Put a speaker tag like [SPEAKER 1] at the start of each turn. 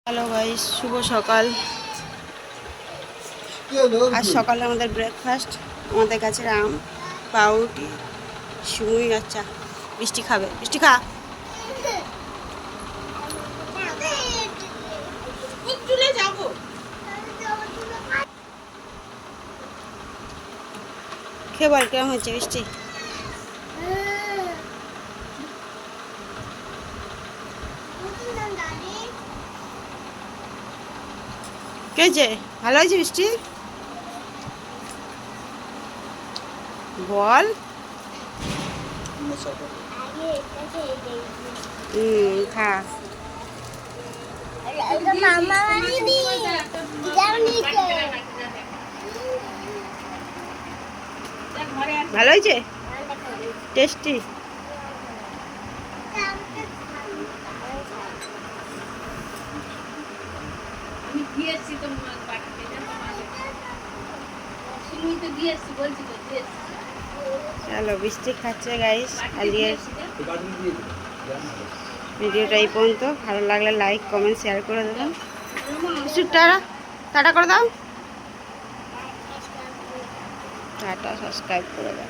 [SPEAKER 1] Hello guys, শুভ সকাল। আজ সকালে আমাদের ব্রেকফাস্ট, আমাদের কাছে আম, পাউরুটি, সুই আর চা। বৃষ্টি খাবে, বৃষ্টি খা। খেয়ে বল কেমন হচ্ছে বৃষ্টি? কে যে ভালো হয়েছে বৃষ্টি? বল। খা। ভালো হয়েছে, টেস্টি। চলো বৃষ্টি খাচ্ছে গাইস। আজকে ভিডিওটা এই পর্যন্ত। ভালো লাগলে লাইক কমেন্ট শেয়ার করে দেবেন। টাটা করে দাও, টাটা সাবস্ক্রাইব করে দাও।